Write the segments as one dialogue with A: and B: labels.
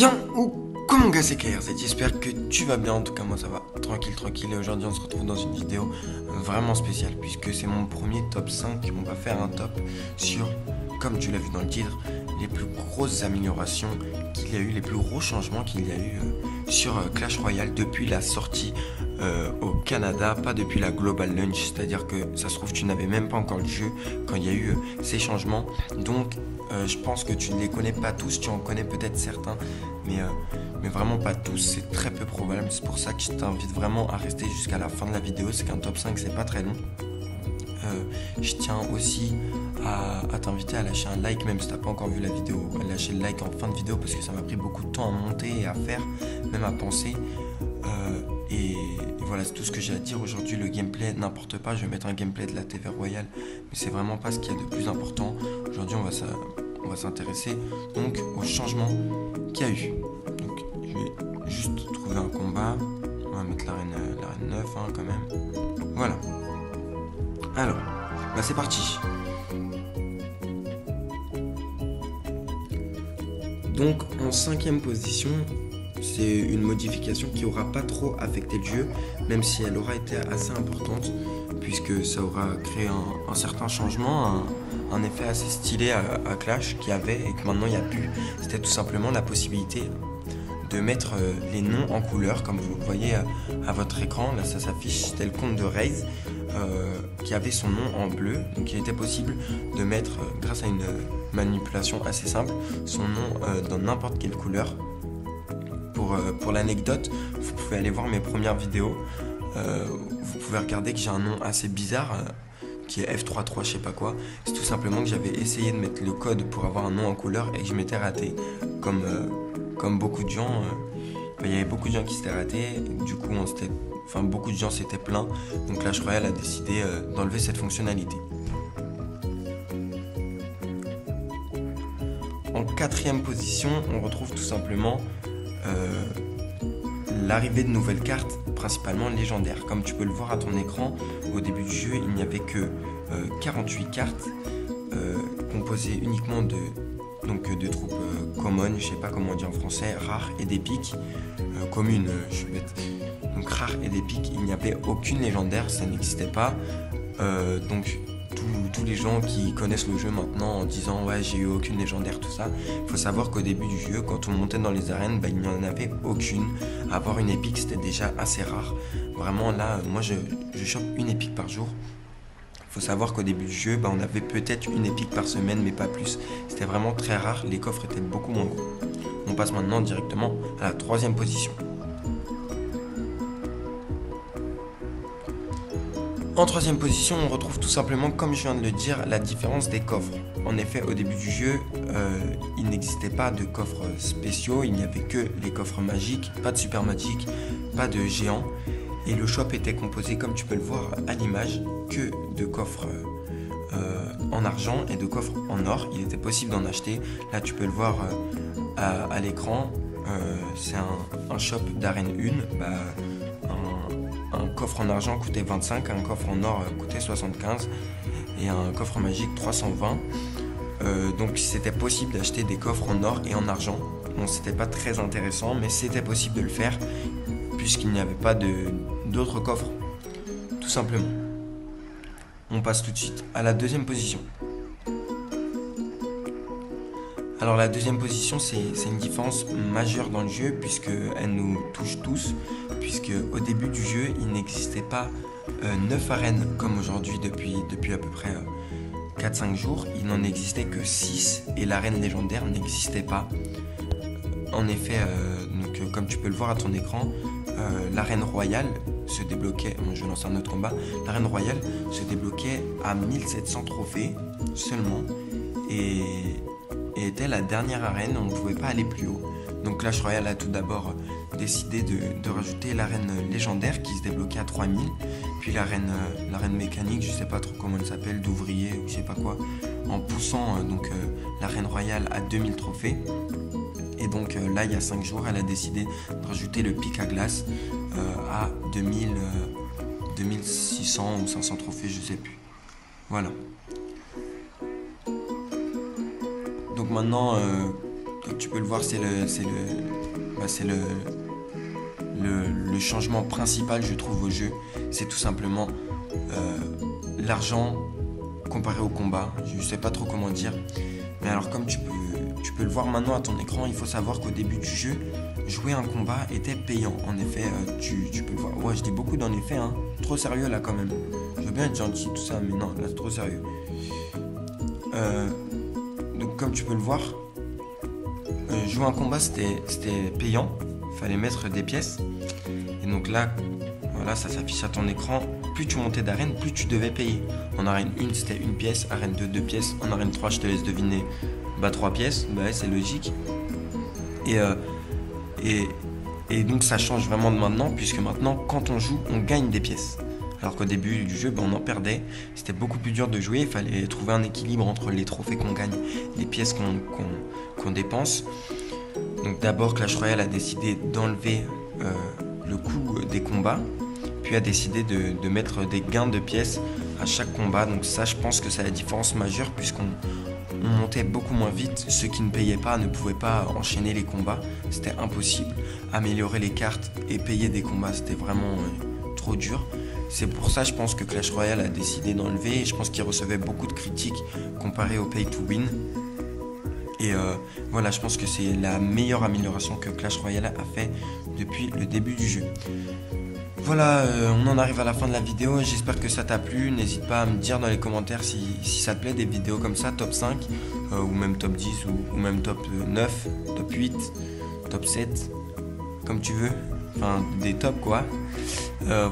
A: Bien, ou comment gars, c'est KRZ, j'espère que tu vas bien, en tout cas moi ça va, tranquille, et aujourd'hui on se retrouve dans une vidéo vraiment spéciale, puisque c'est mon premier top 5, on va faire un top sur, comme tu l'as vu dans le titre, les plus grosses améliorations qu'il y a eu, les plus gros changements qu'il y a eu sur Clash Royale depuis la sortie au Canada, pas depuis la Global Launch, c'est-à-dire que ça se trouve tu n'avais même pas encore le jeu quand il y a eu ces changements, donc je pense que tu ne les connais pas tous, tu en connais peut-être certains, mais vraiment pas tous, c'est très peu probable, c'est pour ça que je t'invite vraiment à rester jusqu'à la fin de la vidéo, c'est qu'un top 5 c'est pas très long. Je tiens aussi à t'inviter à lâcher un like, même si tu n'as pas encore vu la vidéo, à lâcher le like en fin de vidéo parce que ça m'a pris beaucoup de temps à monter et à faire, même à penser. Et voilà, c'est tout ce que j'ai à dire aujourd'hui. Le gameplay n'importe pas, je vais mettre un gameplay de la TV Royale, mais c'est vraiment pas ce qu'il y a de plus important. Aujourd'hui on va s'intéresser donc au changement qu'il y a eu. Donc je vais juste trouver un combat, on va mettre l'arène 9 quand même. Voilà. Alors, bah c'est parti. Donc en 5e position, c'est une modification qui aura pas trop affecté le jeu, même si elle aura été assez importante, puisque ça aura créé un certain changement, un effet assez stylé à Clash qu'il y avait et que maintenant il n'y a plus. C'était tout simplement la possibilité de mettre les noms en couleur, comme vous le voyez à votre écran. Là ça s'affiche, c'était le compte de Raze qui avait son nom en bleu, donc il était possible de mettre, grâce à une manipulation assez simple, son nom dans n'importe quelle couleur. Pour l'anecdote, vous pouvez aller voir mes premières vidéos, vous pouvez regarder que j'ai un nom assez bizarre qui est F33 je sais pas quoi. C'est tout simplement que j'avais essayé de mettre le code pour avoir un nom en couleur et que je m'étais raté, comme beaucoup de gens. Il y avait beaucoup de gens qui s'étaient ratés, du coup beaucoup de gens s'étaient plaints, donc Clash Royale a décidé d'enlever cette fonctionnalité. En 4e position, on retrouve tout simplement l'arrivée de nouvelles cartes, principalement légendaires. Comme tu peux le voir à ton écran, au début du jeu, il n'y avait que 48 cartes composées uniquement de troupes common, je sais pas comment on dit en français, rares et d'épiques. Communes, je suis bête. Donc rares et d'épiques, il n'y avait aucune légendaire, ça n'existait pas. Donc tous les gens qui connaissent le jeu maintenant en disant ouais j'ai eu aucune légendaire, tout ça, il faut savoir qu'au début du jeu, quand on montait dans les arènes, il n'y en avait aucune. Avoir une épique c'était déjà assez rare. Vraiment là, moi je chope une épique par jour. Il faut savoir qu'au début du jeu, on avait peut-être une épique par semaine, mais pas plus. C'était vraiment très rare, les coffres étaient beaucoup moins gros. On passe maintenant directement à la 3e position. En 3e position, on retrouve tout simplement, comme je viens de le dire, la différence des coffres. En effet, au début du jeu, il n'existait pas de coffres spéciaux, il n'y avait que les coffres magiques, pas de super magique, pas de géants. Et le shop était composé, comme tu peux le voir à l'image, que de coffres en argent et de coffres en or. Il était possible d'en acheter. Là, tu peux le voir à l'écran. C'est un shop d'arène 1. Un coffre en argent coûtait 25, un coffre en or coûtait 75 et un coffre magique 320. Donc c'était possible d'acheter des coffres en or et en argent. Bon, c'était pas très intéressant, mais c'était possible de le faire puisqu'il n'y avait pas d'autres coffres, tout simplement. On passe tout de suite à la 2e position. Alors la 2e position, c'est une différence majeure dans le jeu puisqu'elle nous touche tous, puisque au début du jeu, il n'existait pas 9 arènes comme aujourd'hui depuis à peu près 4-5 jours. Il n'en existait que 6 et l'arène légendaire n'existait pas. En effet, comme tu peux le voir à ton écran, l'arène royale se débloquait, je lance un autre combat, l'arène royale se débloquait à 1700 trophées seulement et était la dernière arène, on ne pouvait pas aller plus haut. Donc Clash Royale a tout d'abord décidé de rajouter l'arène légendaire qui se débloquait à 3000, puis l'arène mécanique, je sais pas trop comment elle s'appelle, d'ouvrier ou je sais pas quoi, en poussant l'arène royale à 2000 trophées. Et donc là, il y a 5 jours, elle a décidé de rajouter le pic à glace à 2600 ou 500 trophées, je sais plus. Voilà. Donc maintenant, comme tu peux le voir, c'est le changement principal, je trouve, au jeu. C'est tout simplement l'argent comparé au combat. Je sais pas trop comment dire. Mais alors, comme tu peux le voir maintenant à ton écran, il faut savoir qu'au début du jeu, jouer un combat était payant. En effet, tu peux le voir. Ouais, je dis beaucoup d'en effet, hein. Trop sérieux là quand même. Je veux bien être gentil, tout ça, mais non, là c'est trop sérieux. Donc comme tu peux le voir, jouer un combat c'était payant. Fallait mettre des pièces. Et donc là, voilà, ça s'affiche à ton écran. Plus tu montais d'arène, plus tu devais payer. En arène 1, c'était 1 pièce. Arène 2, 2 pièces. En arène 3, je te laisse deviner, 3 pièces. Bah ouais, c'est logique. Et donc ça change vraiment de maintenant, puisque maintenant, quand on joue, on gagne des pièces. Alors qu'au début du jeu, on en perdait. C'était beaucoup plus dur de jouer. Il fallait trouver un équilibre entre les trophées qu'on gagne, les pièces qu'on dépense. Donc d'abord, Clash Royale a décidé d'enlever le coût des combats, puis a décidé de mettre des gains de pièces à chaque combat. Donc ça, je pense que c'est la différence majeure, puisqu'on montait beaucoup moins vite. Ceux qui ne payaient pas ne pouvaient pas enchaîner les combats. C'était impossible. Améliorer les cartes et payer des combats, c'était vraiment trop dur. C'est pour ça, je pense, que Clash Royale a décidé d'enlever. Et je pense qu'il recevait beaucoup de critiques comparé au Pay to Win. Et voilà, je pense que c'est la meilleure amélioration que Clash Royale a fait depuis le début du jeu. Voilà, on en arrive à la fin de la vidéo. J'espère que ça t'a plu. N'hésite pas à me dire dans les commentaires si ça te plaît, des vidéos comme ça, top 5, ou même top 10, ou même top 9, top 8, top 7, comme tu veux. Enfin, des tops quoi.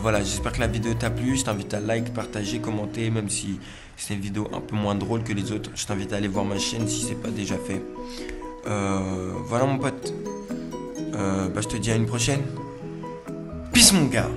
A: Voilà, j'espère que la vidéo t'a plu. Je t'invite à like, partager, commenter, même si c'est une vidéo un peu moins drôle que les autres. Je t'invite à aller voir ma chaîne si c'est pas déjà fait. Voilà mon pote. Je te dis à une prochaine. Peace mon gars.